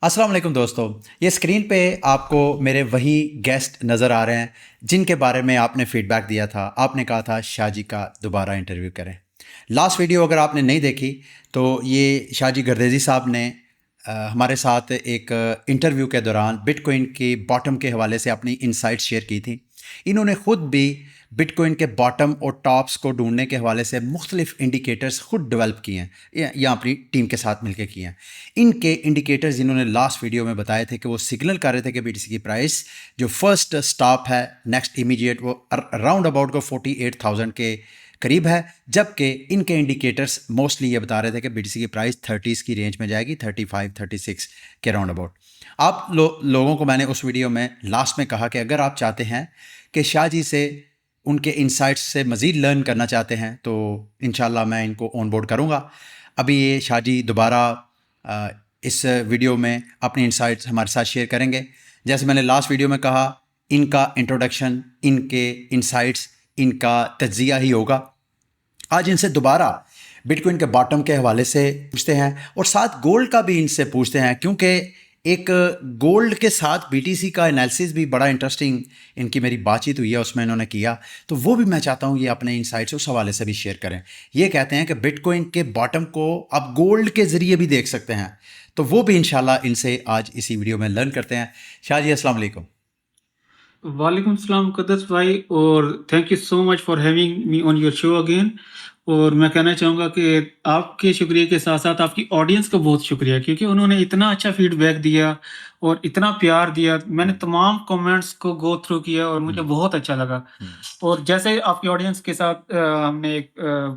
अस्सलाम वालेकुम दोस्तों। ये स्क्रीन पे आपको मेरे वही गेस्ट नज़र आ रहे हैं जिनके बारे में आपने फीडबैक दिया था। आपने कहा था शाहजी का दोबारा इंटरव्यू करें। लास्ट वीडियो अगर आपने नहीं देखी तो ये शाहजी गर्देजी साहब ने हमारे साथ एक इंटरव्यू के दौरान बिटकॉइन की बॉटम के हवाले से अपनी इनसाइट्स शेयर की थी। इन्होंने ख़ुद भी बिटकॉइन के बॉटम और टॉप्स को ढूंढने के हवाले से मुख्तलिफ इंडिकेटर्स खुद डेवलप किए हैं या अपनी टीम के साथ मिलकर किए हैं। इनके इंडिकेटर्स इन्होंने लास्ट वीडियो में बताए थे कि वो सिग्नल कर रहे थे कि बीटीसी की प्राइस जो फर्स्ट स्टॉप है नेक्स्ट इमीडिएट वो अराउंड अबाउट को 48,000 के करीब है, जबकि इनके इंडिकेटर्स मोस्टली ये बता रहे थे कि बीटीसी की प्राइस 30s की रेंज में जाएगी, 35 36 के राउंड अबाउट। आप लोगों को मैंने उस वीडियो में लास्ट में कहा कि अगर आप चाहते हैं कि शाह जी से उनके इंसाइट्स से मज़ीद लर्न करना चाहते हैं तो इंशाल्लाह मैं इनको ऑन बोर्ड करूँगा। अभी ये शाह जी दोबारा इस वीडियो में अपने इंसाइट्स हमारे साथ शेयर करेंगे। जैसे मैंने लास्ट वीडियो में कहा, इनका इंट्रोडक्शन, इनके इंसाइट्स, इनका तज्जिया ही होगा। आज इनसे दोबारा बिटकॉइन के बॉटम के हवाले से पूछते हैं और साथ गोल्ड का भी इनसे पूछते हैं, क्योंकि एक गोल्ड के साथ बीटीसी का एनालिसिस भी बड़ा इंटरेस्टिंग इनकी मेरी बातचीत हुई है, उसमें इन्होंने किया, तो वो भी मैं चाहता हूँ ये अपने इंसाइट्स उस हवाले से भी शेयर करें। ये कहते हैं कि बिटकॉइन के बॉटम को आप गोल्ड के ज़रिए भी देख सकते हैं, तो वो भी इंशाल्लाह इनसे आज इसी वीडियो में लर्न करते हैं। शाह जी अस्सलाम वालेकुम। वालेकुम सलाम मुक़द्दस भाई, और thank you so much for having me on your show again. और मैं कहना चाहूँगा कि आपके शुक्रिया के साथ साथ आपकी ऑडियंस का बहुत शुक्रिया, क्योंकि उन्होंने इतना अच्छा फीडबैक दिया और इतना प्यार दिया। मैंने तमाम कमेंट्स को गो थ्रू किया और मुझे बहुत अच्छा लगा। और जैसे आपकी ऑडियंस के साथ हमने एक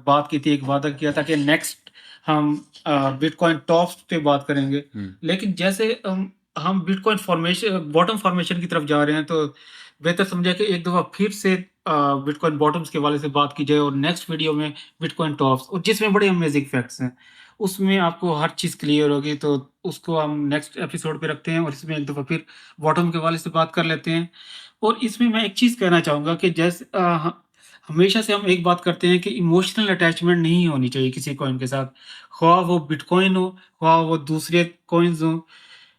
बात की थी, एक वादा किया था कि नेक्स्ट हम बिटकॉइन टॉप्स पे बात करेंगे। लेकिन जैसे हम बिटकॉइन फॉर्मेशन बॉटम फॉर्मेशन की तरफ जा रहे हैं, तो बेहतर समझा कि एक दफ़ा फिर से बिटकॉइन बॉटम्स के हवाले से बात की जाए और नेक्स्ट वीडियो में बिटकॉइन टॉप्स, और जिसमें बड़े अमेजिंग फैक्ट्स हैं, उसमें आपको हर चीज़ क्लियर होगी। तो उसको हम नेक्स्ट एपिसोड पे रखते हैं और इसमें एक दफ़ा फिर बॉटम के हवाले से बात कर लेते हैं। और इसमें मैं एक चीज़ कहना चाहूँगा कि जैसे हमेशा से हम एक बात करते हैं कि इमोशनल अटैचमेंट नहीं होनी चाहिए किसी कॉइन के साथ, ख्वाह वो बिटकॉइन हो, ख्वाह वो दूसरे कॉइन्स हों।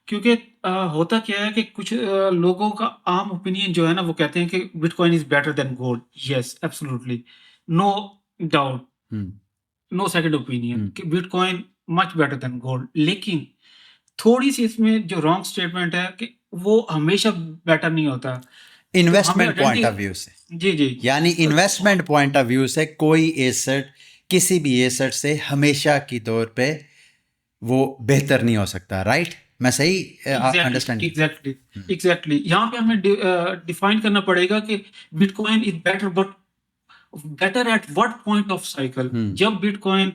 क्योंकि होता क्या है कि कुछ लोगों का आम ओपिनियन जो है ना, वो कहते हैं कि bitcoin is better than gold. Yes, absolutely, no doubt, no second opinion कि bitcoin much better than gold. लेकिन थोड़ी-सी इसमें जो रॉन्ग स्टेटमेंट है कि वो हमेशा बेटर नहीं होता। तो हमें investment point of identity. View से, जी, जी। यानी इन्वेस्टमेंट पॉइंट ऑफ व्यू से कोई एसेट किसी भी एसेट से हमेशा की तौर पे वो बेहतर नहीं हो सकता, राइट? मैं सही एग्ज़ैक्टली, अंडरस्टैंड? Exactly, exactly. यहाँ पे हमें डिफाइन करना पड़ेगा कि bitcoin is better, but better at what point of cycle. जब बिटकॉइन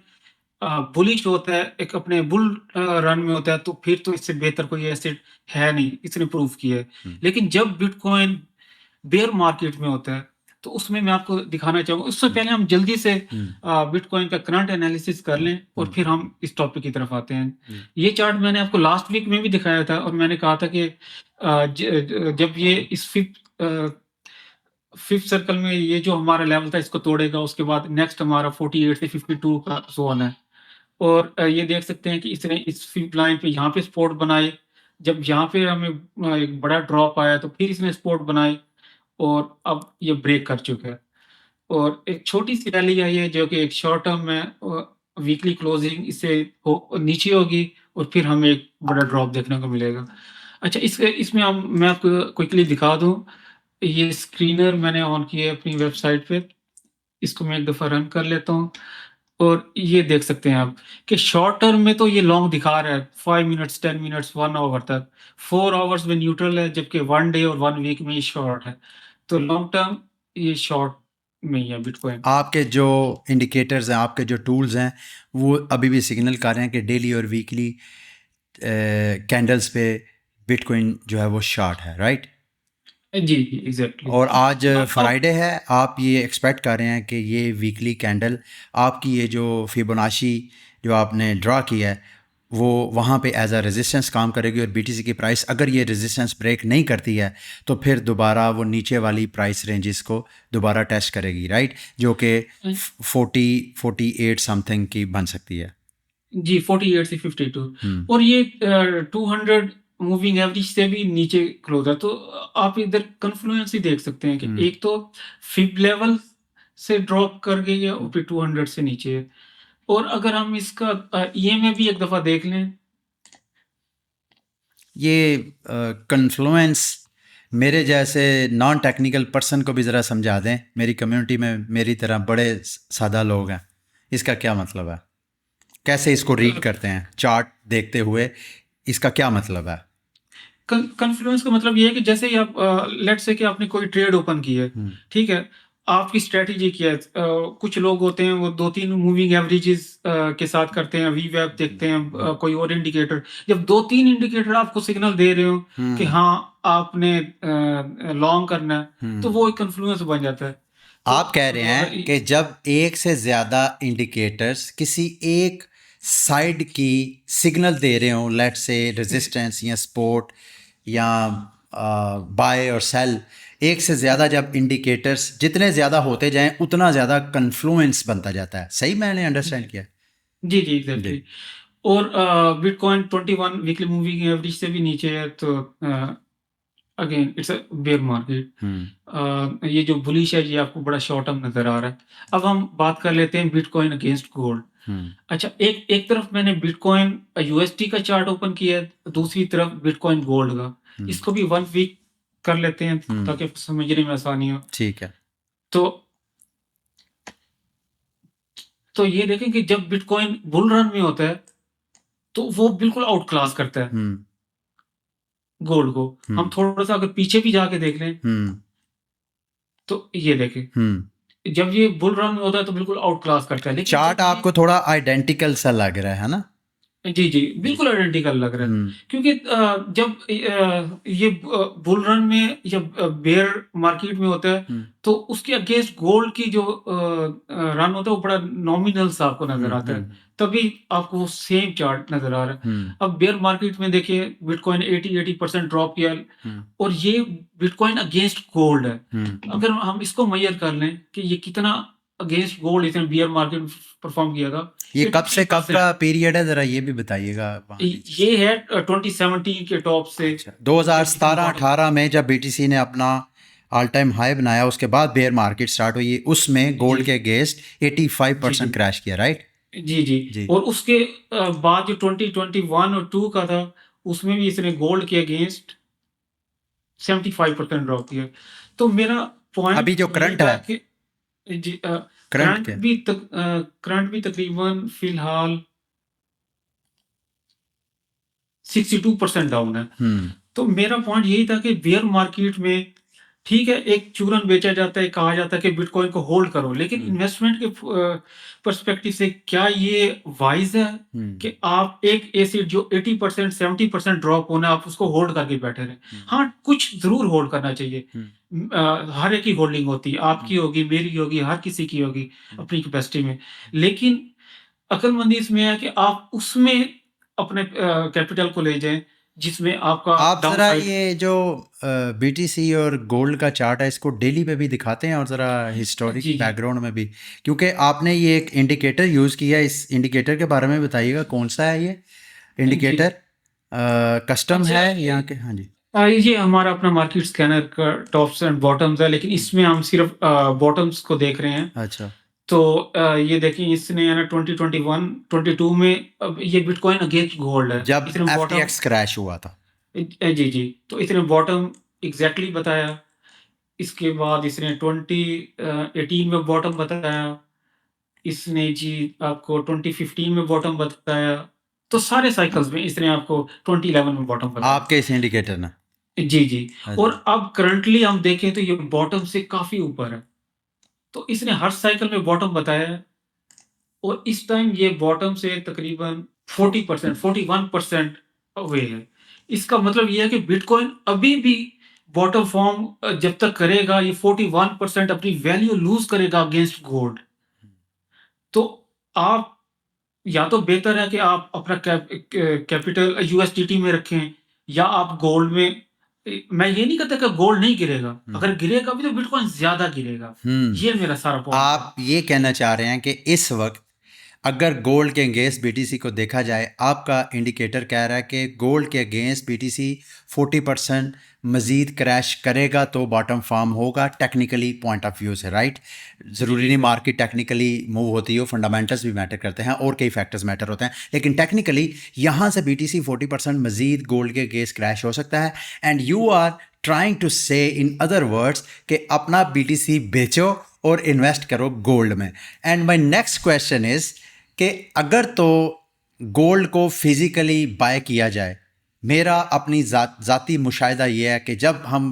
बुलिश होता है, एक अपने बुल रन में होता है, तो फिर तो इससे बेहतर कोई एसेट है नहीं, इसने प्रूव किया है। लेकिन जब बिटकॉइन बेयर मार्केट में होता है, तो उसमें मैं आपको दिखाना चाहूँगा। उससे पहले हम जल्दी से बिटकॉइन का करंट एनालिसिस कर लें और फिर हम इस टॉपिक की तरफ आते हैं। ये चार्ट मैंने आपको लास्ट वीक में भी दिखाया था और मैंने कहा था कि जब ये इस फिफ्थ सर्कल में ये जो हमारा लेवल था इसको तोड़ेगा, उसके बाद नेक्स्ट हमारा 48 से 52 का जोन है। और ये देख सकते हैं कि इसने इस फिफ्थ लाइन पे यहाँ पे सपोर्ट बनाए। जब यहाँ पे हमें एक बड़ा ड्रॉप आया, तो फिर इसने सपोर्ट बनाए और अब ये ब्रेक कर चुका है। और एक छोटी-सी रैली आई है जो कि एक शॉर्ट टर्म में वीकली क्लोजिंग इससे नीचे होगी और फिर हमें एक बड़ा ड्रॉप देखने को मिलेगा। अच्छा, इसमें हम मैं आपको क्विकली दिखा दूँ, ये स्क्रीनर मैंने ऑन किया है अपनी वेबसाइट पे। इसको मैं एक दफ़ा रन कर लेता हूँ और ये देख सकते हैं आप कि शॉर्ट टर्म में तो ये लॉन्ग दिखा रहा है 5 मिनट्स, 10 मिनट्स, 1 आवर तक। 4 आवर्स में न्यूट्रल है, जबकि 1 डे और 1 वीक में ये शॉर्ट है। तो लॉन्ग टर्म ये शॉर्ट में ही है बिटकॉइन। आपके जो इंडिकेटर्स हैं, आपके जो टूल्स हैं, वो अभी भी सिग्नल कर रहे हैं कि डेली और वीकली कैंडल्स पे बिटकॉइन जो है वो शॉर्ट है, राइट? जी, जी, एग्ज़ैक्टली। और आज अब फ्राइडे है, आप ये एक्सपेक्ट कर रहे हैं कि ये वीकली कैंडल आपकी ये जो फिबोनाची जो आपने ड्रा किया है वो वहाँ पे एज अ रेजिस्टेंस काम करेगी और बीटीसी की प्राइस अगर ये रेजिस्टेंस ब्रेक नहीं करती है तो फिर दोबारा वो नीचे वाली प्राइस रेंजेस को दोबारा टेस्ट करेगी, राइट? जो कि 48 समथिंग की बन सकती है। जी 48 से 52 हम्म और ये 200 मूविंग एवरेज से भी नीचे क्लोज है। तो आप इधर कन्फ्लुएंस ही देख सकते हैं कि हम्म एक तो फिब लेवल से ड्रॉप कर गई है और फिर 200 से नीचे है। और अगर हम इसका ईएमए भी एक दफा देख लें। ये कन्फ्लुएंस मेरे जैसे नॉन टेक्निकल पर्सन को भी ज़रा समझा दें। मेरी कम्युनिटी में मेरी तरह बड़े सादा लोग हैं, इसका क्या मतलब है? कैसे इसको रीड करते हैं चार्ट देखते हुए? इसका क्या मतलब है? कन्फ्लुएंस का मतलब ये है कि जैसे ही आप लेट्स से कि आपने कोई ट्रेड ओपन की है, ठीक है, आपकी स्ट्रेटजी क्या है। कुछ लोग होते हैं वो 2-3 मूविंग एवरेजेस के साथ करते हैं, वीवैप देखते हैं, कोई और इंडिकेटर। जब 2-3 इंडिकेटर आपको सिग्नल दे रहे हो कि हाँ आपने लॉन्ग करना है, तो वो एक कन्फ्लुएंस बन जाता है। तो आप कह रहे हैं कि जब एक से ज़्यादा इंडिकेटर्स किसी एक साइड की सिग्नल दे रहे हों, लेट्स से रेजिस्टेंस या सपोर्ट या बाय और सेल, एक से ज़्यादा जब इंडिकेटर्स जितने ज़्यादा होते जाएं उतना ज़्यादा कन्फ्लुएंस बनता जाता है। सही मैंने अंडरस्टैंड किया? जी, जी, जी। एग्ज़ैक्टली। और बिटकॉइन 21 वीकली मूविंग एवरेज से भी नीचे है, तो again it's a bear market. ये जो बुलिश है ये आपको बड़ा शॉर्ट टर्म नज़र आ रहा है। अब हम बात कर लेते हैं बिटकॉइन अगेंस्ट गोल्ड। अच्छा, एक एक तरफ मैंने बिटकॉइन यूएसडी का चार्ट ओपन किया है, दूसरी तरफ बिटकॉइन गोल्ड का। इसको भी 1 वीक कर लेते हैं ताकि समझने में आसानी हो। ठीक है। तो तो ये देखें कि जब बिटकॉइन बुल रन में होता है, तो वो बिल्कुल आउट क्लास करता है गोल्ड को। हम थोड़ा-सा अगर पीछे भी जाके देख लें, तो ये देखें, जब ये बुल रन में होता है तो बिल्कुल आउट क्लास करता है। लेकिन चार्ट जब ये आपको थोड़ा आइडेंटिकल सा लग रहा है ना? जी, जी, बिल्कुल आइडेंटिकल लग रहा है। क्योंकि जब ये बुल रन में या बेयर मार्केट में होता है, तो उसके अगेंस्ट गोल्ड की जो रन होता है वो बड़ा नॉमिनल सा आपको नज़र आता है। तभी आपको वो सेम चार्ट नज़र आ रहा है। अब बेयर मार्केट में देखिए बिटकॉइन 80% ड्रॉप किया और ये बिटकॉइन अगेंस्ट गोल्ड है। अगर हम इसको मेजर कर लें कि ये कितना अगेंस्ट गोल्ड इसने बेयर मार्केट में परफॉर्म किया था। ये कब से कब 50%। का पीरियड है, ज़रा ये भी बताइएगा वहाँ नीचे। ये है 2017 के टॉप से। अच्छा, 2017-18 में जब बीटीसी ने अपना ऑल टाइम हाई बनाया, उसके बाद बेयर मार्केट स्टार्ट हुई, उसमें गोल्ड के अगेंस्ट 85% क्रैश किया, राइट? जी, जी। जी। और उसके बाद जो 2021 और 2 का था, उसमें भी इसने गोल्ड के अगेंस्ट 75% ड्रॉप किया। तो मेरा अभी पॉइंट जो यही करंट था है, कि जी करंट के करंट भी तकरीबन फिलहाल 62% डाउन है। तो मेरा पॉइंट यही था कि बेयर मार्केट में ठीक है, एक चूरन बेचा जाता है, कहा जाता है कि बिटकॉइन को होल्ड करो, लेकिन इन्वेस्टमेंट के पर्सपेक्टिव से क्या ये वाइज है कि आप एक एसिड जो 80% 70% ड्रॉप होना है, आप उसको होल्ड करके बैठे रहें? हाँ, कुछ जरूर होल्ड करना चाहिए। हर एक की होल्डिंग होती है, आपकी होगी, मेरी होगी, हर किसी की होगी अपनी कैपेसिटी में। लेकिन अक्लमंदी इसमें है कि आप उसमें अपने कैपिटल को ले जाएं जिसमें आपका आप डाउन ज़रा साइड। ये जो बीटीसी और गोल्ड का चार्ट है, इसको डेली पे भी दिखाते हैं और ज़रा हिस्टोरिक जी, जी। बैकग्राउंड में भी, क्योंकि आपने ये एक इंडिकेटर यूज़ किया है। इस इंडिकेटर के बारे में बताइएगा, कौन सा है ये जी। इंडिकेटर? कस्टम अच्छा, है या के? हाँ जी। ये हमारा अपना मार्केट स्कैनर का टॉप्स एंड बॉटम्स है, लेकिन इसमें हम सिर्फ बॉटम्स को देख रहे हैं। अच्छा। तो ये देखिए, इसने है ना 2021 22 में अब ये बिटकॉइन अगेंस्ट गोल्ड है, जब इसने बॉटम। एफटीएक्स क्रैश हुआ था। जी, जी। तो इसने बॉटम एग्जैक्टली बताया। इसके बाद इसने 2018 में बॉटम बताया। इसने जी आपको 2015 में बॉटम बताया। तो सारे साइकिल्स में इसने आपको 2011 में बॉटम बताया। आपके इस इंडिकेटर ने? जी, जी। और अच्छा। अब करंटली हम देखें तो ये बॉटम से काफ़ी ऊपर है। तो इसने हर साइकिल में बॉटम बताया है और इस टाइम ये बॉटम से तकरीबन 40% 41% अवे है। इसका मतलब ये है कि बिटकॉइन अभी भी बॉटम फॉर्म जब तक करेगा, ये 41% अपनी वैल्यू लूज़ करेगा अगेंस्ट गोल्ड। तो आप या तो बेहतर है कि आप अपना कैपिटल यूएसडीटी में रखें या आप गोल्ड में। मैं ये नहीं कहता कि गोल्ड नहीं गिरेगा, अगर गिरेगा भी तो बिटकॉइन ज्यादा गिरेगा। ये मेरा सारा पॉइंट है। आप ये कहना चाह रहे हैं कि इस वक्त अगर गोल्ड के अगेंस्ट बीटीसी को देखा जाए, आपका इंडिकेटर कह रहा है कि गोल्ड के अगेंस्ट बीटीसी 40% मज़ीद क्रैश करेगा तो बॉटम फॉर्म होगा टेक्निकली पॉइंट ऑफ व्यू से, राइट? ज़रूरी नहीं मार्केट टेक्निकली मूव होती हो, फंडामेंटल्स भी मैटर करते हैं और कई फैक्टर्स मैटर होते हैं, लेकिन टेक्निकली यहाँ से बीटीसी 40% मज़ीद गोल्ड के अगेंस्ट क्रैश हो सकता है। And you are trying to say in other words कि अपना बीटीसी बेचो और इन्वेस्ट करो गोल्ड में। And my next question is कि अगर तो गोल्ड को फिज़िकली बाय किया जाए, मेरा अपनी ज़ाती मुशाहिदा ये है कि जब हम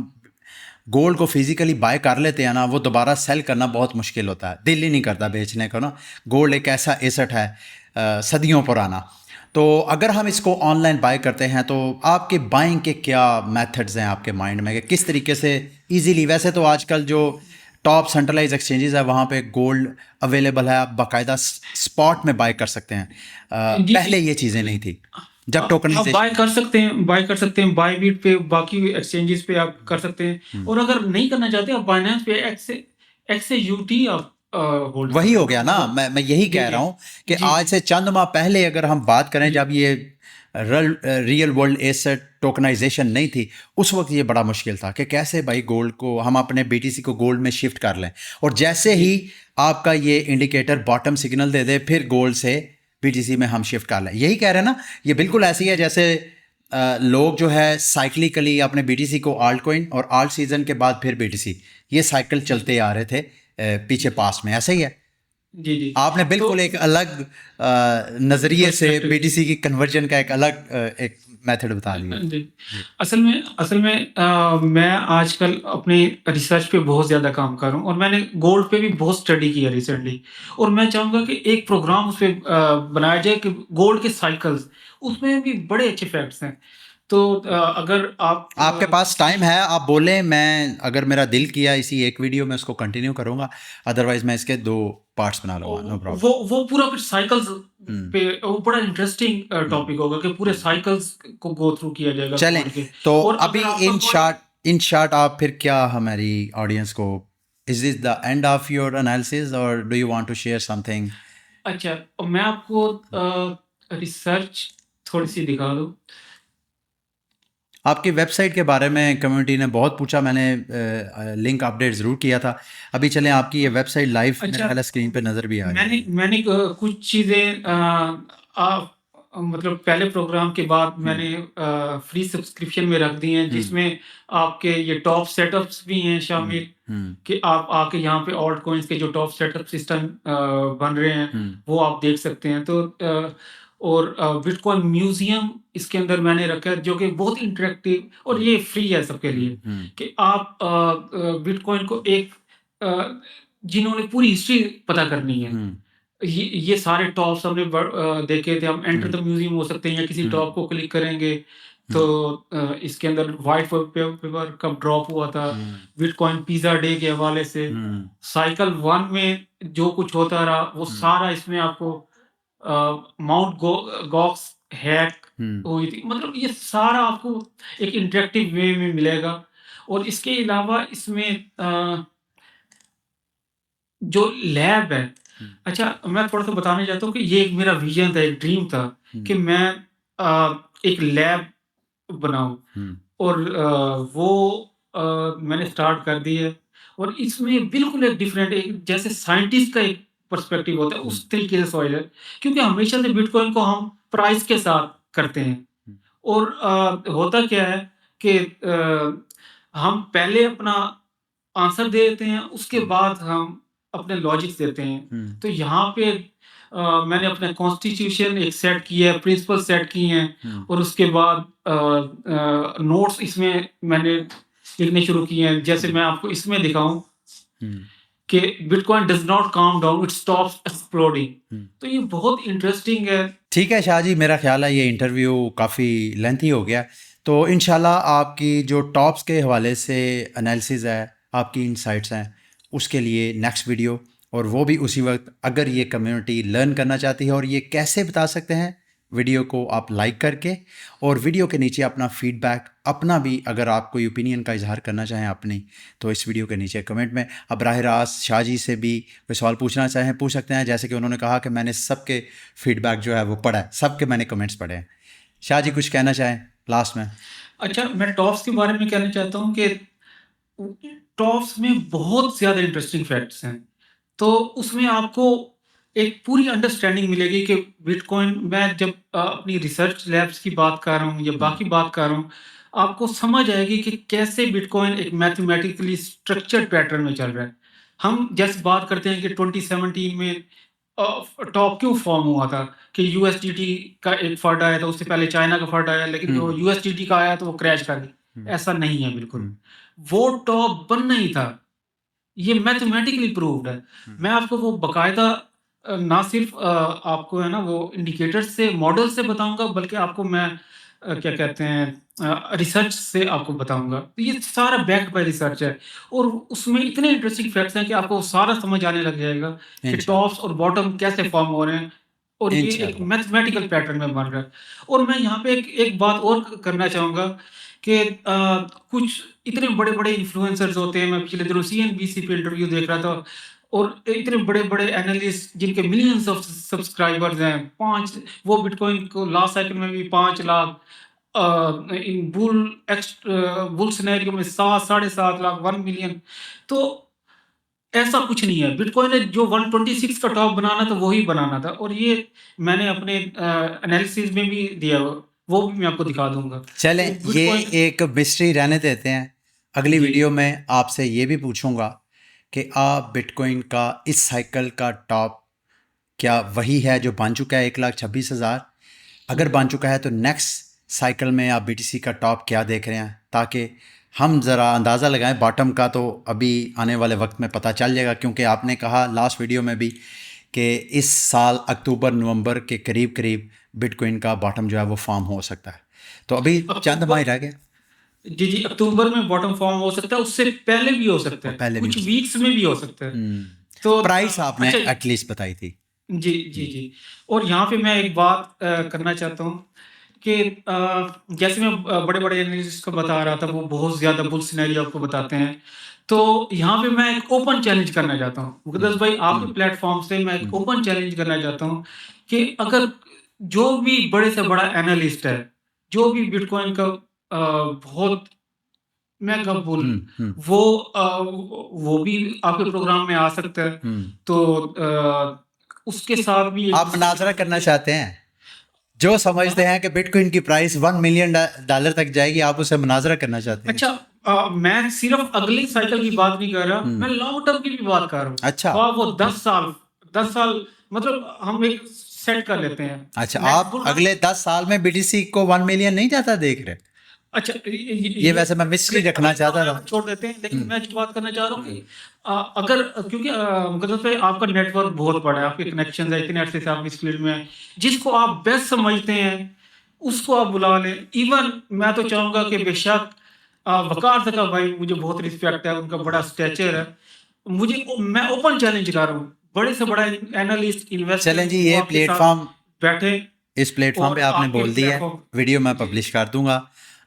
गोल्ड को फिज़िकली बाय कर लेते हैं ना, वो दोबारा सेल करना बहुत मुश्किल होता है, दिल ही नहीं करता बेचने को ना। गोल्ड एक ऐसा एसेट है सदियों पुराना। तो अगर हम इसको ऑनलाइन बाय करते हैं तो आपके बाइंग के क्या मेथड्स हैं आपके माइंड में, कि किस तरीके से इजीली? वैसे तो आजकल जो टॉप सेंट्रलाइज एक्सचेंजेस है वहाँ पे गोल्ड अवेलेबल है, आप बाकायदा स्पॉट में बाय कर सकते हैं। जी पहले ये चीज़ें नहीं थी जब आप टोकनाइजेशन। बाय कर सकते हैं बायबीट पे, बाकी एक्सचेंजेस पे आप कर सकते हैं। और अगर नहीं करना चाहते आप बाइनेंस पे XAUT आप होल्ड कर वही हो सकते गया हैं। ना, मतलब मैं यही जी कह जी रहा हूँ कि जी आज से चंद माह पहले अगर हम बात करें, जी जब ये रियल वर्ल्ड एसेट टोकनाइजेशन नहीं थी, उस वक्त ये बड़ा मुश्किल था कि कैसे भाई गोल्ड को हम अपने बीटीसी को गोल्ड में शिफ्ट कर लें। और जैसे ही जी आपका ये इंडिकेटर बॉटम सिग्नल दे दे, फिर गोल्ड से बीटीसी में हम शिफ्ट कर लें। यही कह रहे हैं ना, ये बिल्कुल ऐसी है जैसे लोग जो है साइक्लिकली अपने बीटीसी को आल्ट कोइन और आल्ट सीजन के बाद फिर बीटीसी, ये साइकिल चलते आ रहे थे पीछे पास्ट में, ऐसा ही है। जी जी आपने तो बिल्कुल एक अलग नज़रिए से पर्सपेक्टिव बीटीसी की कन्वर्जन का एक अलग एक मेथड बता दिया। जी असल में मैं आजकल अपने रिसर्च पे बहुत ज़्यादा काम कर रहा हूँ और मैंने गोल्ड पे भी बहुत स्टडी किया रिसेंटली। और मैं चाहूँगा कि एक प्रोग्राम उस पे बनाया जाए कि गोल्ड के साइकिल्स, उसमें भी बड़े अच्छे फैक्ट्स हैं। तो अगर आप आपके पास टाइम है, आप बोलें, मैं अगर मेरा दिल किया इसी एक वीडियो में उसको कंटिन्यू करूँगा, अदरवाइज़ मैं इसके 2 पार्ट्स बना लूँगा, नो प्रॉब्लम। वो पूरा फिर साइकिल्स हुँ। पे वो बड़ा इंटरेस्टिंग टॉपिक होगा कि पूरे साइकिल्स को गो थ्रू किया जाएगा चलें, गोल्ड के। तो और अभी अगर आपका कोई इन शॉर्ट आप फिर क्या हमारी ऑडियंस को, is this the end of your analysis और do you want to share something? अच्छा, मैं आपको रिसर्च थोड़ी-सी दिखा दूँ। आपकी वेबसाइट के बारे में कम्युनिटी ने बहुत पूछा, मैंने लिंक अपडेट ज़रूर किया था। अभी चलें, आपकी ये वेबसाइट लाइव मेरे अच्छा, ख्याल है स्क्रीन पे नज़र भी आ रही मैंने है। मैंने कुछ चीज़ें मतलब पहले प्रोग्राम के बाद हुँ, मैंने फ्री सब्सक्रिप्शन में रख दी हैं, हुँ, जिसमें आपके ये टॉप सेटअप्स भी हैं हुँ, शामिल, हुँ, कि आप आके यहाँ पे ऑल्ट कॉइन्स के जो टॉप सेटअप सिस्टम बन रहे हैं, हुँ, वो आप देख सकते हैं। तो और बिटकॉइन म्यूज़ियम इसके अंदर मैंने रखा है, जो कि बहुत इंटरैक्टिव और हुँ, ये फ्री है सबके हुँ, लिए, हुँ, कि आप बिटकॉइन को एक अ, जिन्होंने पूरी हिस्ट्री पता करनी है, हुँ, ये सारे टॉप्स हमने देखे थे। हम एंटर हुँ, द म्यूज़ियम हो सकते हैं या किसी हुँ, टॉप को क्लिक करेंगे तो हुँ, इसके अंदर व्हाइट पेपर कब ड्रॉप हुआ था, हुँ, बिटकॉइन पिज़्ज़ा डे के हवाले से, हुँ, साइकिल 1 में जो कुछ होता रहा, वो हुँ, सारा इसमें आपको माउंट गॉक्स हैक हुँ, हुई थी। मतलब ये सारा आपको एक इंटरैक्टिव वे में मिलेगा। और इसके अलावा इसमें जो लैब है, हुँ, अच्छा मैं थोड़ा-सा बताना चाहता हूँ कि ये एक मेरा विज़न था, एक ड्रीम था कि हुँ, मैं एक लैब बनाऊँ। हुँ, और वो मैंने स्टार्ट कर दी है। और इसमें बिल्कुल एक डिफरेंट, एक जैसे साइंटिस्ट का एक पर्सपेक्टिव होता है, हुँ, उस तरीके से सोचा है। क्योंकि हमेशा से बिटकॉइन को हम प्राइस के साथ करते हैं। हुँ, और होता क्या है कि हम पहले अपना आंसर दे देते हैं, उसके हुँ, बाद हम अपने लॉजिक्स देते हैं। हुँ, तो यहाँ पे मैंने अपना कॉन्स्टिट्यूशन एक सेट किया है, प्रिंसिपल सेट किए हैं। हुँ, और उसके बाद नोट्स इसमें मैंने लिखने शुरू किए हैं। जैसे हुँ, मैं आपको इसमें दिखाऊँ हुँ, कि bitcoin does not come down, it stops exploding. हुँ। तो ये बहुत इंटरेस्टिंग है। ठीक है शाह जी, मेरा ख्याल है ये इंटरव्यू काफ़ी लेंथी हो गया, तो इंशाल्लाह आपकी जो टॉप्स के हवाले से एनालिसिस है, आपकी इनसाइट्स हैं, उसके लिए नेक्स्ट वीडियो, और वो भी उसी वक्त, अगर ये कम्युनिटी लर्न करना चाहती है, और ये कैसे बता सकते हैं वीडियो को आप लाइक करके, और वीडियो के नीचे अपना फीडबैक, अपना भी अगर आप कोई ओपिनियन का इजहार करना चाहें अपनी, तो इस वीडियो के नीचे कमेंट में अब बराह रास्त शाह जी से भी कोई सवाल पूछना चाहें पूछ सकते हैं। जैसे कि उन्होंने कहा कि मैंने सबके फीडबैक जो है वो पढ़ा है, सबके मैंने कमेंट्स पढ़े हैं। शाह जी कुछ कहना चाहें लास्ट में? अच्छा, मैं टॉप्स के बारे में कहना चाहता हूँ कि टॉप्स में बहुत ज़्यादा इंटरेस्टिंग फैक्ट्स हैं। तो उसमें आपको एक पूरी अंडरस्टैंडिंग मिलेगी कि बिटकॉइन, मैं जब अपनी रिसर्च लैब्स की बात कर रहा हूँ या बाकी बात कर रहा हूँ, आपको समझ आएगी कि कैसे बिटकॉइन एक मैथमेटिकली स्ट्रक्चर्ड पैटर्न में चल रहा है। हम जैसे बात करते हैं कि 2017 में टॉप क्यों फॉर्म हुआ था कि यूएसडीटी का एक फंड आया था, उससे पहले चाइना का फंड आया, लेकिन जो यूएसडीटी का आया तो वो क्रैश कर गई। ऐसा नहीं है बिल्कुल, वो टॉप बनना ही था, ये मैथमेटिकली प्रूव्ड है। मैं आपको वो बकायदा ना सिर्फ आपको है ना वो इंडिकेटर्स से, मॉडल से बताऊंगा, बल्कि आपको मैं क्या कहते हैं रिसर्च से आपको बताऊंगा। तो ये सारा बैक्ड बाय रिसर्च है, और उसमें इतने इंटरेस्टिंग फैक्ट्स हैं कि आपको सारा समझ आने लग जाएगा कि इंशाल्लाह। टॉप्स और बॉटम कैसे फॉर्म हो रहे हैं, और ये एक इंशाल्लाह। मैथमेटिकल पैटर्न में बन रहा है। और मैं यहाँ पे एक बात और करना चाहूंगा कि कुछ इतने बड़े-बड़े इन्फ्लुएंसर्स होते हैं, मैं पिछले दिनों सीएनबीसी पे इंटरव्यू देख रहा था, और इतने बड़े-बड़े एनालिस्ट जिनके मिलियंस ऑफ सब्सक्राइबर्स हैं, 5 वो बिटकॉइन को लास्ट साइकिल में भी 5 लाख, इन बुल सिनेरियो में 7 साढ़े 7 लाख, 1 मिलियन। तो ऐसा कुछ नहीं है, बिटकॉइन ने जो 126 का टॉप बनाना था वही बनाना था, और ये मैंने अपने एनालिसिस में भी दिया, वो भी मैं आपको दिखा दूंगा। चलें, तो ये बिटकॉइन एक मिस्ट्री रहने देते हैं। अगली जी वीडियो में आपसे ये भी पूछूंगा कि आप बिटकॉइन का इस साइकिल का टॉप क्या वही है जो बन चुका है 1,26,000? अगर बन चुका है तो नेक्स्ट साइकिल में आप बीटीसी का टॉप क्या देख रहे हैं, ताकि हम ज़रा अंदाज़ा लगाएं। बॉटम का तो अभी आने वाले वक्त में पता चल जाएगा, क्योंकि आपने कहा लास्ट वीडियो में भी कि इस साल अक्टूबर नवंबर के करीब करीब बिटकॉइन का बॉटम जो है वो फॉर्म हो सकता है। तो अभी चंद माह ही रह गए। जी, अक्टूबर में बॉटम फॉर्म हो सकता है, उससे पहले भी हो सकता है, पहले भी कुछ हो वीक्स में भी हो सकता है। तो प्राइस आपने अच्छा, एटलीस्ट बताई थी। जी। और यहाँ पे मैं एक बात करना चाहता हूँ कि जैसे मैं बड़े-बड़े एनालिस्ट को बता रहा था, वो बहुत ज़्यादा बुल सिनेरियो आपको बताते हैं। तो यहाँ पे मैं एक ओपन चैलेंज करना चाहता हूँ। मुक़द्दस भाई, आपके प्लेटफ़ॉर्म से मैं एक ओपन चैलेंज करना चाहता हूँ कि अगर जो भी बड़े से बड़ा एनालिस्ट है, जो भी बिटकॉइन का बहुत मैं कब बोलूँ, वो भी आपके प्रोग्राम में आ सकता है। तो उसके साथ भी आप मुनाजरा करना चाहते हैं? जो समझते हैं कि बिटकॉइन की प्राइस $1 मिलियन तक जाएगी, आप उससे मुनाजरा करना चाहते हैं? अच्छा, मैं सिर्फ अगले साइकिल की बात नहीं कर रहा, मैं लॉन्ग टर्म की भी बात कर रहा हूँ। अच्छा। वो 10 साल, मतलब हम एक सेट कर लेते हैं। अच्छा, नेक्स्ट आप बुल अगले 10 साल में बीटीसी को 1 मिलियन नहीं जाता देख रहे? अच्छा, ये वैसे मैं मिस्ट्री रखना चाहता था। छोड़ देते हैं, लेकिन मैं जो बात करना चाह रहा हूँ कि अगर, क्योंकि मुकद्दस भाई, आपका नेटवर्क बहुत बड़ा है, आपके कनेक्शन है, इतने अरसे से आप इस फील्ड में हैं, जिसको आप बेस्ट समझते हैं उसको आप बुला लें। इवन मैं तो चाहूंगा कि बेशक वकार सका भाई, मुझे बहुत रिस्पेक्ट है, उनका बड़ा स्टेचर है, मैं ओपन चैलेंज कर रहा हूँ, बड़े से बड़ा एनालिस्ट इन्वेस्टर चलें जी, ये प्लेटफॉर्म, बैठे इस प्लेटफॉर्म और पे आपने आपके बोल दिया है, प्लेटफॉर्म वीडियो मैं पब्लिश कर दूंगा।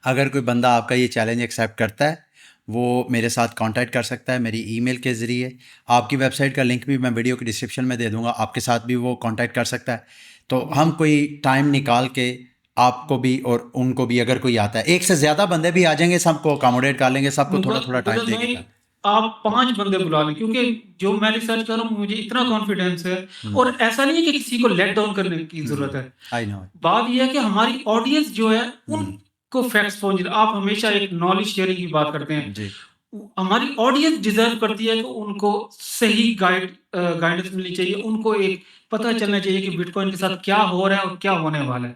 अगर कोई बंदा आपका ये चैलेंज एक्सेप्ट करता है, वो मेरे साथ कांटेक्ट कर सकता है मेरी ईमेल के ज़रिए। आपकी वेबसाइट का लिंक भी मैं वीडियो के डिस्क्रिप्शन में दे दूंगा, आपके साथ भी वो कांटेक्ट कर सकता है। तो हम कोई टाइम निकाल के आपको भी और उनको भी, अगर कोई आता है, एक से ज़्यादा बंदे भी आ जाएंगे, सबको अकोमोडेट कर लेंगे, सबको थोड़ा थोड़ा टाइम मुकद्दस देंगे। भाई, आप 5 बंदे बुला लें, क्योंकि जो मैं रिसर्च कर रहा हूँ मुझे इतना कॉन्फिडेंस है, और ऐसा नहीं है कि किसी को लेट डाउन करने की ज़रूरत है। I know. बात ये है कि हमारी ऑडियंस जो है उनको फैक्ट्स पहुंच रहे। आप हमेशा एक नॉलेज शेयरिंग की बात करते हैं, जी। हमारी ऑडियंस डिजर्व करती है कि उनको सही गाइडेंस मिलनी चाहिए, उनको एक पता चलना चाहिए कि बिटकॉइन के साथ क्या हो रहा है और क्या होने वाला है।